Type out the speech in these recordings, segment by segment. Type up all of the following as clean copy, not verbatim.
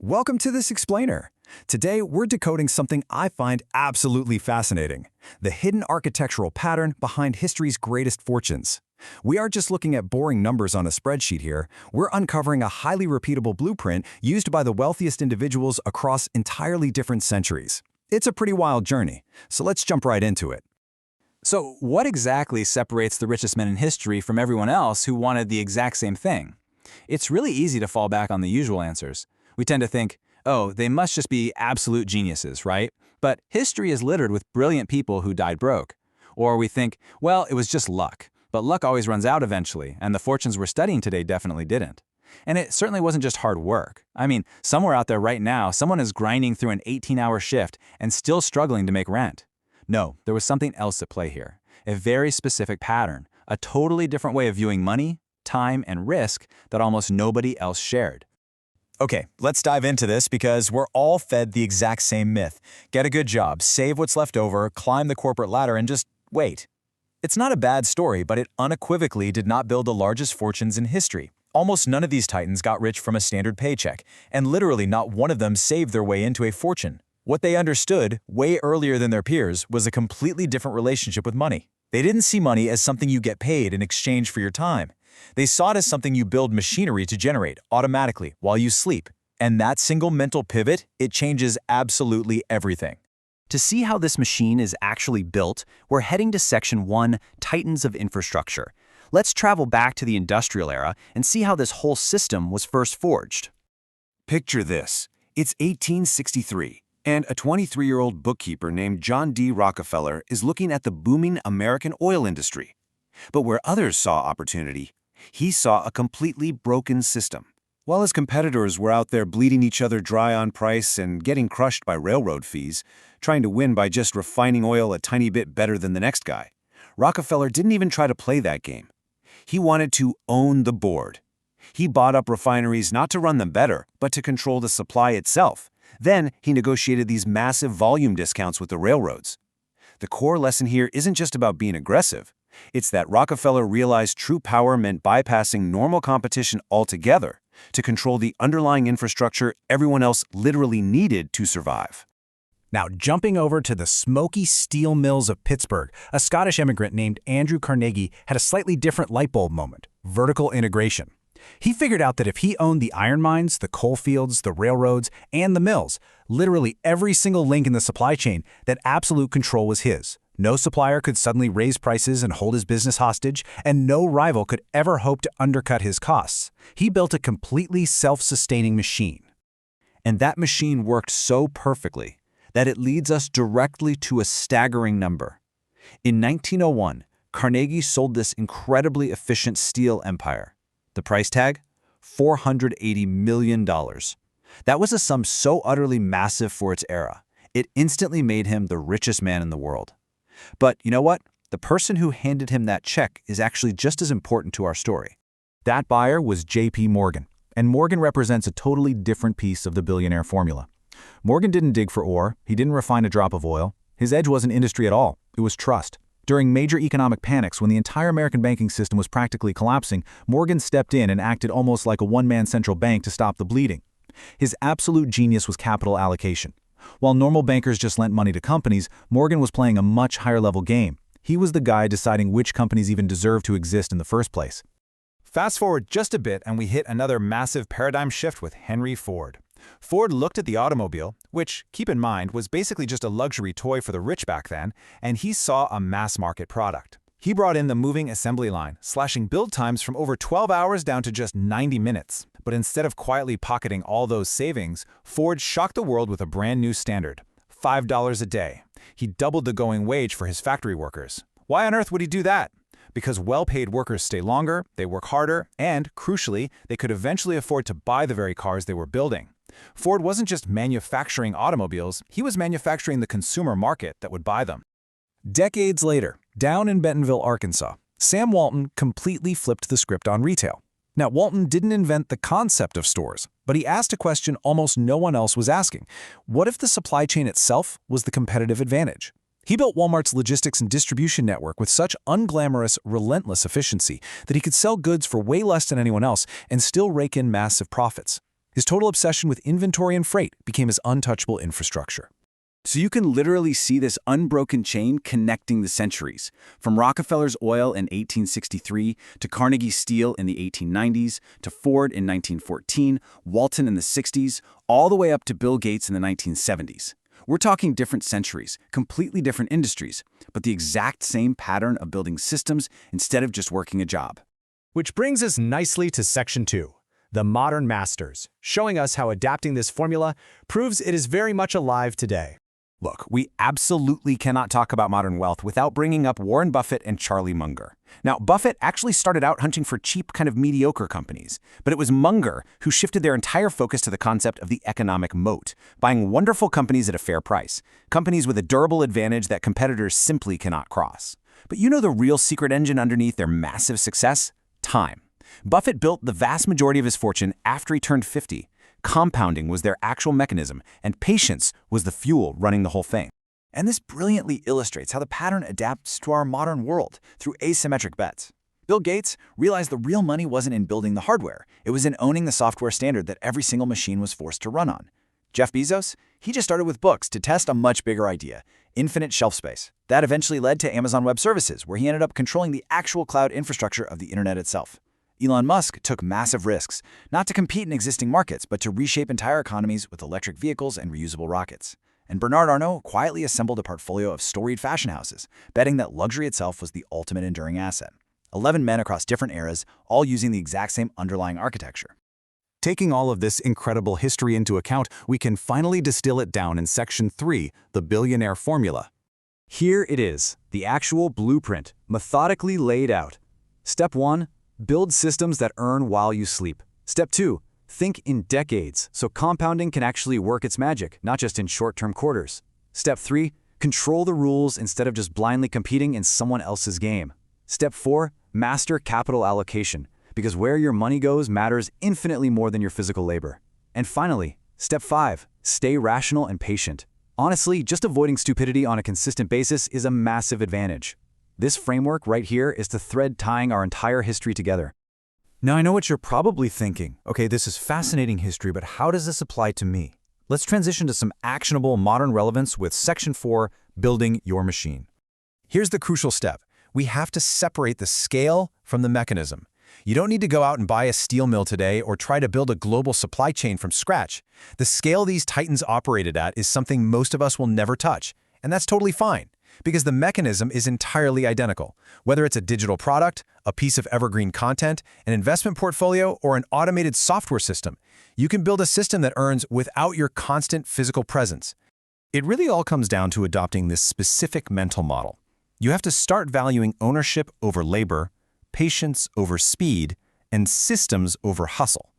Welcome to this explainer. Today, we're decoding something I find absolutely fascinating: the hidden architectural pattern behind history's greatest fortunes. We aren't just looking at boring numbers on a spreadsheet here, we're uncovering a highly repeatable blueprint used by the wealthiest individuals across entirely different centuries. It's a pretty wild journey, so let's jump right into it. So what exactly separates the richest men in history from everyone else who wanted the exact same thing? It's really easy to fall back on the usual answers. We tend to think, oh, they must just be absolute geniuses, right? But history is littered with brilliant people who died broke. Or we think, well, it was just luck. But luck always runs out eventually, and the fortunes we're studying today definitely didn't. And it certainly wasn't just hard work. I mean, somewhere out there right now, someone is grinding through an 18-hour shift and still struggling to make rent. No, there was something else at play here. A very specific pattern, a totally different way of viewing money, time, and risk that almost nobody else shared. Okay, let's dive into this because we're all fed the exact same myth. Get a good job, save what's left over, climb the corporate ladder, and just wait. It's not a bad story, but it unequivocally did not build the largest fortunes in history. Almost none of these titans got rich from a standard paycheck, and literally not one of them saved their way into a fortune. What they understood, way earlier than their peers, was a completely different relationship with money. They didn't see money as something you get paid in exchange for your time. They saw it as something you build machinery to generate automatically while you sleep. And that single mental pivot, it changes absolutely everything. To see how this machine is actually built, we're heading to Section 1, Titans of Infrastructure. Let's travel back to the industrial era and see how this whole system was first forged. Picture this. It's 1863, and a 23-year-old bookkeeper named John D. Rockefeller is looking at the booming American oil industry. But where others saw opportunity, he saw a completely broken system. While his competitors were out there bleeding each other dry on price and getting crushed by railroad fees, trying to win by just refining oil a tiny bit better than the next guy, Rockefeller didn't even try to play that game. He wanted to own the board. He bought up refineries not to run them better, but to control the supply itself. Then he negotiated these massive volume discounts with the railroads. The core lesson here isn't just about being aggressive. It's that Rockefeller realized true power meant bypassing normal competition altogether to control the underlying infrastructure everyone else literally needed to survive. Now, jumping over to the smoky steel mills of Pittsburgh, a Scottish immigrant named Andrew Carnegie had a slightly different light bulb moment: vertical integration. He figured out that if he owned the iron mines, the coal fields, the railroads, and the mills, literally every single link in the supply chain, that absolute control was his. No supplier could suddenly raise prices and hold his business hostage, and no rival could ever hope to undercut his costs. He built a completely self-sustaining machine. And that machine worked so perfectly that it leads us directly to a staggering number. In 1901, Carnegie sold this incredibly efficient steel empire. The price tag? $480 million. That was a sum so utterly massive for its era. It instantly made him the richest man in the world. But you know what? The person who handed him that check is actually just as important to our story. That buyer was J.P. Morgan, and Morgan represents a totally different piece of the Billionaire Formula. Morgan didn't dig for ore, he didn't refine a drop of oil. His edge wasn't industry at all, it was trust. During major economic panics, when the entire American banking system was practically collapsing, Morgan stepped in and acted almost like a one-man central bank to stop the bleeding. His absolute genius was capital allocation. While normal bankers just lent money to companies, Morgan was playing a much higher-level game. He was the guy deciding which companies even deserve to exist in the first place. Fast forward just a bit and we hit another massive paradigm shift with Henry Ford. Ford looked at the automobile, which, keep in mind, was basically just a luxury toy for the rich back then, and he saw a mass-market product. He brought in the moving assembly line, slashing build times from over 12 hours down to just 90 minutes. But instead of quietly pocketing all those savings, Ford shocked the world with a brand new standard: $5 a day. He doubled the going wage for his factory workers. Why on earth would he do that? Because well-paid workers stay longer, they work harder, and, crucially, they could eventually afford to buy the very cars they were building. Ford wasn't just manufacturing automobiles, he was manufacturing the consumer market that would buy them. Decades later, down in Bentonville, Arkansas, Sam Walton completely flipped the script on retail. Now, Walton didn't invent the concept of stores, but he asked a question almost no one else was asking. What if the supply chain itself was the competitive advantage? He built Walmart's logistics and distribution network with such unglamorous, relentless efficiency that he could sell goods for way less than anyone else and still rake in massive profits. His total obsession with inventory and freight became his untouchable infrastructure. So you can literally see this unbroken chain connecting the centuries, from Rockefeller's oil in 1863 to Carnegie's steel in the 1890s, to Ford in 1914, Walton in the 60s, all the way up to Bill Gates in the 1970s. We're talking different centuries, completely different industries, but the exact same pattern of building systems instead of just working a job. Which brings us nicely to Section 2, the modern masters, showing us how adapting this formula proves it is very much alive today. Look, we absolutely cannot talk about modern wealth without bringing up Warren Buffett and Charlie Munger. Now, Buffett actually started out hunting for cheap, kind of mediocre companies, but it was Munger who shifted their entire focus to the concept of the economic moat, buying wonderful companies at a fair price, companies with a durable advantage that competitors simply cannot cross. But you know the real secret engine underneath their massive success? Time. Buffett built the vast majority of his fortune after he turned 50. Compounding was their actual mechanism, and patience was the fuel running the whole thing. And this brilliantly illustrates how the pattern adapts to our modern world through asymmetric bets. Bill Gates realized the real money wasn't in building the hardware, it was in owning the software standard that every single machine was forced to run on. Jeff Bezos, he just started with books to test a much bigger idea, infinite shelf space. That eventually led to Amazon Web Services, where he ended up controlling the actual cloud infrastructure of the internet itself. Elon Musk took massive risks, not to compete in existing markets, but to reshape entire economies with electric vehicles and reusable rockets. And Bernard Arnault quietly assembled a portfolio of storied fashion houses, betting that luxury itself was the ultimate enduring asset. 11 men across different eras, all using the exact same underlying architecture. Taking all of this incredible history into account, we can finally distill it down in Section 3, the Billionaire Formula. Here it is, the actual blueprint, methodically laid out. Step 1. Build systems that earn while you sleep. Step 2. Think in decades, so compounding can actually work its magic, not just in short-term quarters. Step 3. Control the rules instead of just blindly competing in someone else's game. Step 4. Master capital allocation, because where your money goes matters infinitely more than your physical labor. And finally, Step 5. Stay rational and patient. Honestly, just avoiding stupidity on a consistent basis is a massive advantage. This framework right here is the thread tying our entire history together. Now I know what you're probably thinking. Okay, this is fascinating history, but how does this apply to me? Let's transition to some actionable modern relevance with Section 4, Building Your Machine. Here's the crucial step. We have to separate the scale from the mechanism. You don't need to go out and buy a steel mill today or try to build a global supply chain from scratch. The scale these titans operated at is something most of us will never touch, and that's totally fine, because the mechanism is entirely identical. Whether it's a digital product, a piece of evergreen content, an investment portfolio, or an automated software system, you can build a system that earns without your constant physical presence. It really all comes down to adopting this specific mental model. You have to start valuing ownership over labor, patience over speed, and systems over hustle.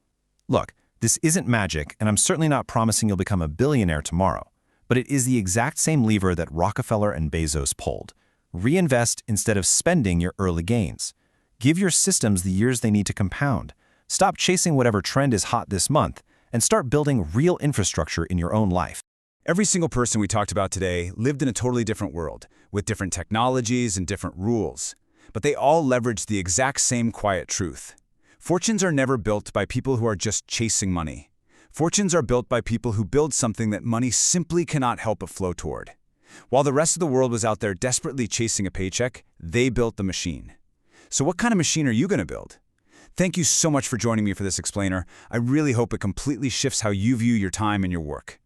Look, this isn't magic, and I'm certainly not promising you'll become a billionaire tomorrow. But it is the exact same lever that Rockefeller and Bezos pulled. Reinvest instead of spending your early gains. Give your systems the years they need to compound. Stop chasing whatever trend is hot this month, and start building real infrastructure in your own life. Every single person we talked about today lived in a totally different world, with different technologies and different rules. But they all leveraged the exact same quiet truth. Fortunes are never built by people who are just chasing money. Fortunes are built by people who build something that money simply cannot help but flow toward. While the rest of the world was out there desperately chasing a paycheck, they built the machine. So what kind of machine are you going to build? Thank you so much for joining me for this explainer. I really hope it completely shifts how you view your time and your work.